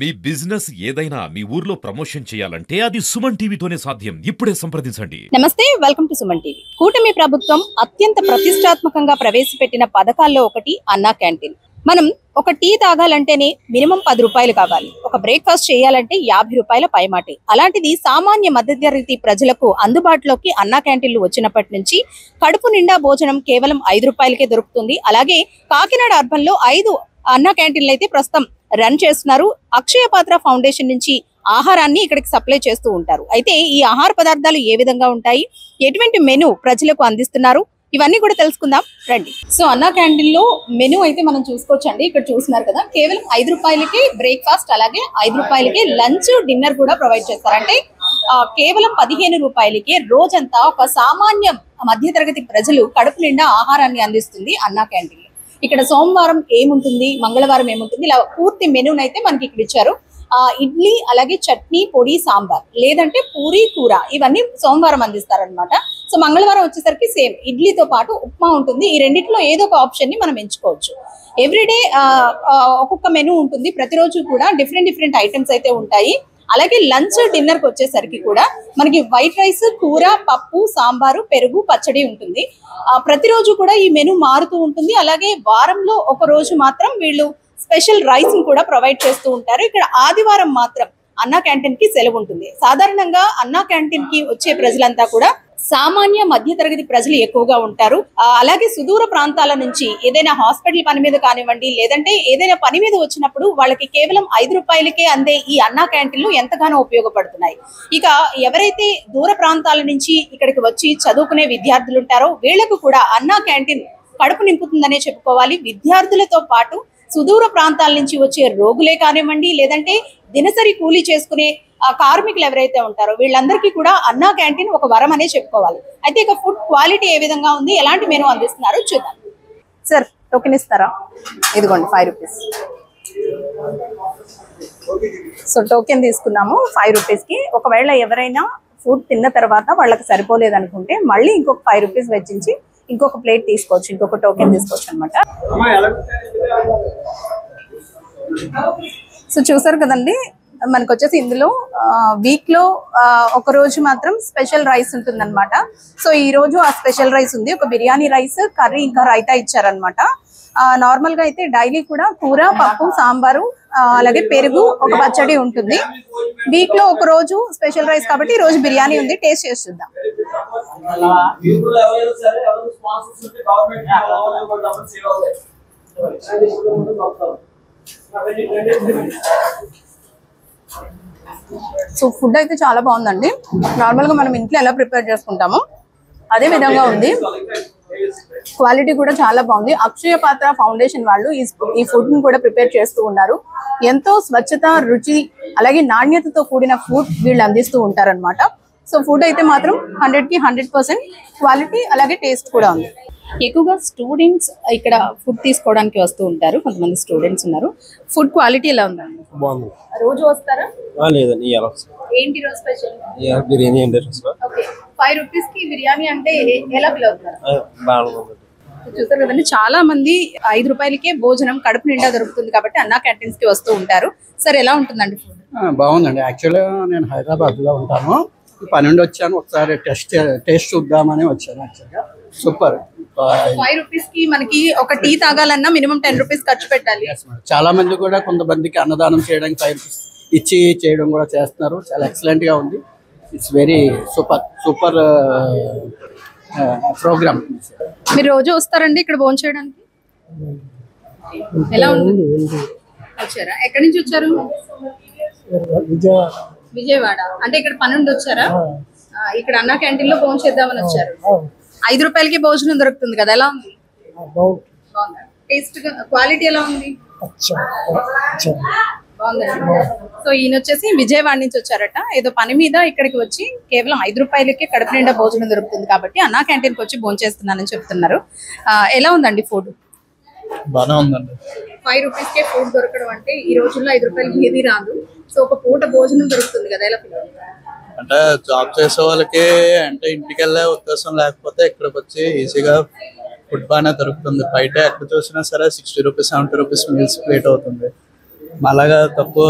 మీ business ఏదైనా మీ ఊర్లో promotion చేయాలంటే అది సుమన్ టీవీతోనే సాధ్యం. ఇప్పుడే సంప్రదించండి. నమస్తే, వెల్కమ్ టు సుమన్ టీవీ. కూటమి ప్రభుత్వం అత్యంత ప్రతిష్టాత్మకంగా ప్రవేశపెట్టిన పథకాల్లో ఒకటి అన్నా క్యాంటీన్. మనం ఒక టీ తాగాలంటేనే మినిమం 10 రూపాయలు కావాలి. ఒక బ్రేక్ఫాస్ట్ చేయాలంటే 50 రూపాయల పైమాటే. అలాంటిది సామాన్య మధ్యతరగతి ప్రజలకు అందుబాటులోకి అన్నా క్యాంటీన్లు వచ్చినప్పటి నుంచి కడుపు నిండా భోజనం కేవలం 5 రూపాయలకే దొరుకుతుంది. అలాగే కాకినాడ అర్బన్ లో 5 అన్నా క్యాంటీన్లు అయితే ప్రస్తుతం రన్ చేస్తున్నారు. అక్షయ పాత్ర ఫౌండేషన్ నుంచి ఆహారాన్ని ఇక్కడికి సప్లై చేస్తూ ఉంటారు. అయితే ఈ ఆహార పదార్థాలు ఏ విధంగా ఉంటాయి, ఎటువంటి మెనూ ప్రజలకు అందిస్తున్నారు, ఇవన్నీ కూడా తెలుసుకుందాం రండి. సో అన్నా క్యాంటీన్ లో మెనూ అయితే మనం చూసుకోవచ్చండి. ఇక్కడ చూస్తున్నారు కదా, కేవలం 5 రూపాయలకి బ్రేక్ఫాస్ట్, అలాగే 5 రూపాయలకి లంచ్, డిన్నర్ కూడా ప్రొవైడ్ చేస్తారు. అంటే కేవలం 15 రూపాయలకి రోజంతా ఒక సామాన్య మధ్యతరగతి ప్రజలు కడుపు నిండా ఆహారాన్ని అందిస్తుంది అన్నా క్యాంటీన్. ఇక్కడ సోమవారం ఏముంటుంది, మంగళవారం ఏముంటుంది, ఇలా పూర్తి మెనూని అయితే మనకి ఇక్కడ ఇచ్చారు. ఇడ్లీ, అలాగే చట్నీ, పొడి, సాంబార్, లేదంటే పూరి, కూర, ఇవన్నీ సోమవారం అందిస్తారనమాట. సో మంగళవారం వచ్చేసరికి సేమ్ ఇడ్లీతో పాటు ఉప్మా ఉంటుంది. ఈ రెండిట్లో ఏదో ఒక ఆప్షన్ ని మనం ఎంచుకోవచ్చు. ఎవ్రీడే ఒక్కొక్క మెనూ ఉంటుంది. ప్రతిరోజు కూడా డిఫరెంట్ ఐటమ్స్ అయితే ఉంటాయి. అలాగే లంచ్, డిన్నర్ కి వచ్చేసరికి కూడా మనకి వైట్ రైస్, కూర, పప్పు, సాంబారు, పెరుగు, పచ్చడి ఉంటుంది. ప్రతిరోజు కూడా ఈ మెనూ మారుతూ ఉంటుంది. అలాగే వారంలో ఒక రోజు మాత్రం వీళ్ళు స్పెషల్ రైస్ ని కూడా ప్రొవైడ్ చేస్తూ ఉంటారు. ఇక్కడ ఆదివారం మాత్రం అన్నా క్యాంటీన్ కి సెలవు ఉంటుంది. సాధారణంగా అన్నా క్యాంటీన్ కి వచ్చే ప్రజలంతా కూడా సామాన్య మధ్యతరగతి ప్రజలు ఎక్కువగా ఉంటారు. అలాగే సుదూర ప్రాంతాల నుంచి ఏదైనా హాస్పిటల్ పని మీద కానివ్వండి, లేదంటే ఏదైనా పని మీద వచ్చినప్పుడు వాళ్ళకి కేవలం 5 రూపాయలకే అందే ఈ అన్నా క్యాంటీన్లు ఎంతగానో ఉపయోగపడుతున్నాయి. ఇక ఎవరైతే దూర ప్రాంతాల నుంచి ఇక్కడికి వచ్చి చదువుకునే విద్యార్థులు ఉంటారో వీళ్లకు కూడా అన్నా క్యాంటీన్ కడుపు నింపుతుందనే చెప్పుకోవాలి. విద్యార్థులతో పాటు సుదూర ప్రాంతాల నుంచి వచ్చే రోగులే కానివ్వండి, లేదంటే దినసరి కూలీ చేసుకునే కార్మికులు ఎవరైతే ఉంటారో వీళ్ళందరికీ కూడా అన్నా క్యాంటీన్ ఒక వరం అనే చెప్పుకోవాలి. అయితే ఇక ఫుడ్ క్వాలిటీ ఏ విధంగా ఉంది, ఎలాంటి మెనూ అందిస్తున్నారో చూద్దాం. సార్, టోకెన్ ఇస్తారా? ఇదిగోండి 5 రూపీస్. సో టోకెన్ తీసుకున్నాము 5 రూపీస్ కి. ఒకవేళ ఎవరైనా ఫుడ్ తిన్న తర్వాత వాళ్ళకి సరిపోలేదు అనుకుంటే మళ్ళీ ఇంకొక 5 రూపీస్ వెచ్చించి ఇంకొక ప్లేట్ తీసుకోవచ్చు, ఇంకొక టోకెన్ తీసుకోవచ్చు అనమాట. సో చూసారు కదండి, మనకు వచ్చేసి ఇందులో వీక్ లో ఒక రోజు మాత్రం స్పెషల్ రైస్ ఉంటుంది అనమాట. సో ఈ రోజు ఆ స్పెషల్ రైస్ ఉంది. ఒక బిర్యానీ రైస్, కర్రీ, ఇంకా రైతా ఇచ్చారనమాట. నార్మల్ గా అయితే డైలీ కూడా కూర, పప్పు, సాంబారు, అలాగే పెరుగు, ఒక పచ్చడి ఉంటుంది. వీక్ లో ఒక రోజు స్పెషల్ రైస్ కాబట్టి ఈ రోజు బిర్యానీ ఉంది. టేస్ట్ చేసి చూద్దాం. సో ఫుడ్ అయితే చాలా బాగుందండి. నార్మల్ గా మనం ఇంట్లో ఎలా ప్రిపేర్ చేసుకుంటామో అదే విధంగా ఉంది. క్వాలిటీ కూడా చాలా బాగుంది. అక్షయ పాత్ర ఫౌండేషన్ వాళ్ళు ఈ ఫుడ్ ని కూడా ప్రిపేర్ చేస్తూ ఉన్నారు. ఎంతో స్వచ్ఛత, రుచి, అలాగే నాణ్యతతో కూడిన ఫుడ్ వీళ్ళు అందిస్తూ ఉంటారనమాట. సో ఫుడ్ అయితే మాత్రం 100కి 100% క్వాలిటీ, అలాగే టేస్ట్ కూడా ఉంది. ఎక్కువగా స్టూడెంట్స్ ఇక్కడ ఫుడ్ తీసుకోవడానికి వస్తూ ఉంటారు. కొంతమంది స్టూడెంట్స్ ఉన్నారు. ఫుడ్ క్వాలిటీ ఎలా ఉందండి? బాగుంది. రోజు వస్తారా? లేదండి, ఏంటి రోజు స్పెషల్? బిర్యానీ అండి. ఓకే, 5 రూపీస్ కి బిర్యానీ అంటే ఎలా ఫీల్ అవుతున్నారు? చూసారు కదండి, చాలా మంది 5 రూపాయలకే భోజనం కడుపు నిండా దొరుకుతుంది కాబట్టి అన్నా క్యాంటీన్స్ కి వస్తూ ఉంటారు. సార్, ఎలా ఉంటుందండి ఫుడ్? బాగుందండి. యాక్చువల్గా నేను హైదరాబాద్ లో ఉంటాను. పని నుండి వచ్చాను, ఒకసారి టేస్ట్ చూద్దామని వచ్చాను. యాక్చువల్గా సూపర్. 5 రూపీస్ కి మనకి ఒక టీ తాగాలన్నా మినిమం 10 రూపీస్ ఖర్చు పెట్టాలి. చాలా మంది కూడా కొంతమందికి అన్నదానం చేయడానికి 5 రూపీస్ ఇచ్చి చేయడం కూడా చేస్తున్నారు. చాలా ఎక్సలెంట్ గా ఉంది. It's very super programme. మీరు రోజు వస్తారండి ఇక్కడ భోజనం చేయడానికి? ఎలా ఉంది? వచ్చారా? ఎక్కడి నుంచి వచ్చారు? విజయవాడ. అంటే ఇక్కడ పని నుండి వచ్చారా? ఇక్కడ అన్నా క్యాంటీన్ లో భోజనం చేద్దామని వచ్చారు. 5 రూపాయలకి భోజనం దొరుకుతుంది కదా, ఎలా ఉంది? బాగుందా? టేస్ట్, క్వాలిటీ ఎలా ఉంది? బాగుందండి. సో ఈయన వచ్చేసి విజయవాడ నుంచి వచ్చారట. ఏదో పని మీద ఇక్కడికి వచ్చి కేవలం 5 రూపాయలకే కడుపు నిండా భోజనం దొరుకుతుంది కాబట్టి అన్నా క్యాంటీన్కి వచ్చి భోజనం చేస్తున్నానని చెప్తున్నారు. ఎలా ఉందండి ఫుడ్? బాగానే ఉందండి. 5 రూపీస్ కే ఫుడ్ దొరకడం అంటే ఈ రోజుల్లో 5 రూపాయలకి ఏది రాదు. సో ఒక పూట భోజనం దొరుకుతుంది కదా, ఎలా ఫీల్ అవుతుంది? అంటే జాబ్ చేసే వాళ్ళకి అంటే ఇంటికి వెళ్ళే ఉద్దేశం లేకపోతే ఇక్కడికి వచ్చి ఈజీగా ఫుడ్ బాగానే దొరుకుతుంది. బయట ఎక్కడ చూసినా సరే 60 రూపీస్ 70 రూపీస్ మీల్స్ ప్లేట్ అవుతుంది. అలాగా తక్కువ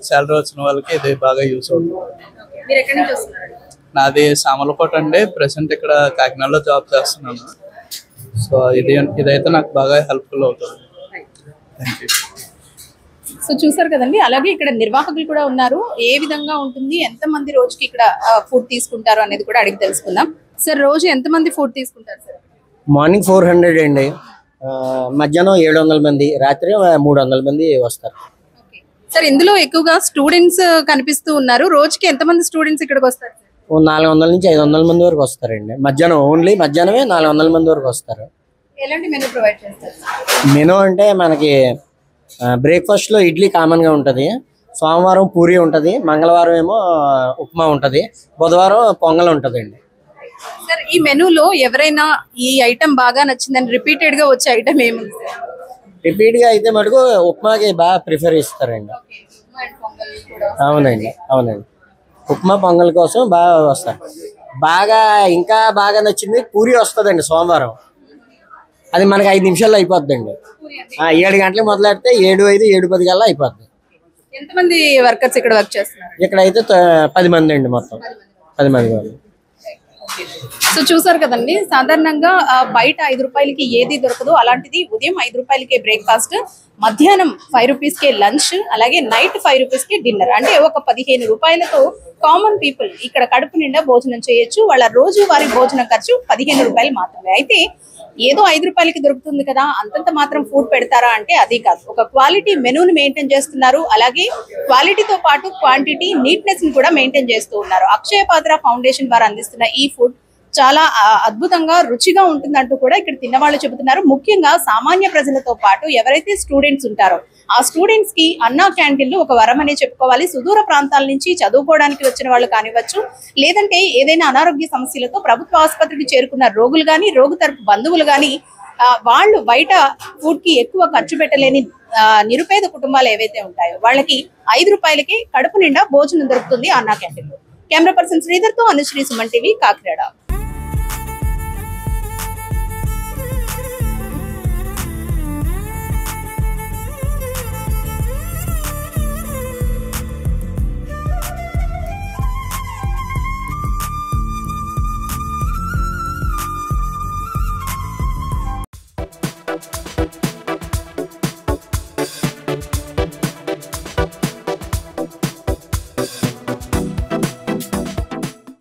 శాలరీ వచ్చిన వాళ్ళకి ఇది బాగా యూస్ అవుతుంది. మీరు ఎక్కడి నుంచి వస్తున్నారు? నాది సామర్లకోట అండి. ప్రెసెంట్ ఇక్కడ కాకినాడలో జాబ్ చేస్తున్నాను. సో ఇదైతే నాకు బాగా హెల్ప్ఫుల్ అవుతుంది. Thank you. సో చూసారు కదండి, అలాగే ఇక్కడ నిర్వాహకులు కూడా ఉన్నారు. ఏ విధంగా ఉంటుంది, ఎంతమంది రోజుకి ఇక్కడ ఫుడ్ తీసుకుంటారు అనేది కూడా అడిగి తెలుసుకుందాం. సార్, రోజు ఎంతమంది ఫుడ్ తీసుకుంటారు సార్? మార్నింగ్ 400 అండి, మధ్యాహ్నం 700 మంది, రాత్రి 300 మంది వస్తారు. సార్, ఇందులో ఎక్కువగా స్టూడెంట్స్ కనిపిస్తూ ఉన్నారు. రోజుకి ఎంతమంది స్టూడెంట్స్ ఇక్కడికి వస్తారు? 400 నుంచి 500 మంది వరకు వస్తారండి. మధ్యాహ్నం ఓన్లీ మధ్యాహ్నమే 400 మంది వరకు వస్తారు. ఎలాంటి మెనూ ప్రొవైడ్ చేస్తారు? మెనూ అంటే మనకి బ్రేక్ఫాస్ట్లో ఇడ్లీ కామన్గా ఉంటుంది, సోమవారం పూరి ఉంటుంది, మంగళవారం ఏమో ఉప్మా ఉంటుంది, బుధవారం పొంగల్ ఉంటుందండి. సార్, ఈ మెనూలో ఎవరైనా ఈ ఐటమ్ బాగా నచ్చిందని రిపీటెడ్ గా వచ్చే ఐటమ్ ఏముంది సార్? రిపీట్గా అయితే మటుకు ఉప్మాకి బాగా ప్రిఫర్ ఇస్తారండి. అవునండి, అవునండి. ఉప్మా పొంగల్ కోసం బాగా వస్తారు. ఇంకా బాగా నచ్చింది పూరి వస్తుందండి సోమవారం. అది మనకి 5 నిమిషాల్లో అయిపోద్దండి. 7 గంటలకు మొదలెడితే 7:05, 7:10 కల్లా అయిపోద్ది. ఎంతమంది వర్కర్స్ ఇక్కడ వర్క్ చేస్తున్నారు? ఇక్కడైతే 10 మంది అండి, మొత్తం 10 మంది వాళ్ళు. సో చూసారు కదండి, సాధారణంగా బయట 5 రూపాయలకి ఏది దొరకదు. అలాంటిది ఉదయం 5 రూపాయలకే బ్రేక్ఫాస్ట్, మధ్యాహ్నం 5 రూపీస్కే లంచ్, అలాగే నైట్ 5 రూపీస్కే డిన్నర్. అంటే ఒక 15 రూపాయలతో కామన్ పీపుల్ ఇక్కడ కడుపు నిండా భోజనం చేయొచ్చు. వాళ్ళ రోజువారీ భోజన ఖర్చు 15 రూపాయలు మాత్రమే. అయితే ఏదో 5 రూపాయలకి దొరుకుతుంది కదా, అంతంత మాత్రం ఫుడ్ పెడతారా అంటే అది కాదు. ఒక క్వాలిటీ మెనూని మెయింటైన్ చేస్తున్నారు. అలాగే క్వాలిటీతో పాటు క్వాంటిటీ, నీట్నెస్ ని కూడా మెయింటైన్ చేస్తూ ఉన్నారు. అక్షయ పాత్ర ఫౌండేషన్ వారు అందిస్తున్న ఈ ఫుడ్ చాలా అద్భుతంగా రుచిగా ఉంటుందంటూ కూడా ఇక్కడ తిన్నవాళ్ళు చెబుతున్నారు. ముఖ్యంగా సామాన్య ప్రజలతో పాటు ఎవరైతే స్టూడెంట్స్ ఉంటారో ఆ స్టూడెంట్స్ కి అన్నా క్యాంటీన్లు ఒక వరం అనే చెప్పుకోవాలి. సుదూర ప్రాంతాల నుంచి చదువుకోవడానికి వచ్చిన వాళ్ళు కానివ్వచ్చు, లేదంటే ఏదైనా అనారోగ్య సమస్యలతో ప్రభుత్వ ఆసుపత్రికి చేరుకున్న రోగులు కానీ, రోగు తరపు బంధువులు కానీ, వాళ్ళు బయట ఫుడ్ కి ఎక్కువ ఖర్చు పెట్టలేని నిరుపేద కుటుంబాలు ఏవైతే ఉంటాయో వాళ్ళకి 5 రూపాయలకే కడుపు నిండా భోజనం దొరుకుతుంది అన్నా క్యాంటీన్లో. కెమెరా పర్సన్ శ్రీధర్తో అనుశ్రీ, సుమన్ టీవీ, కాకినాడ.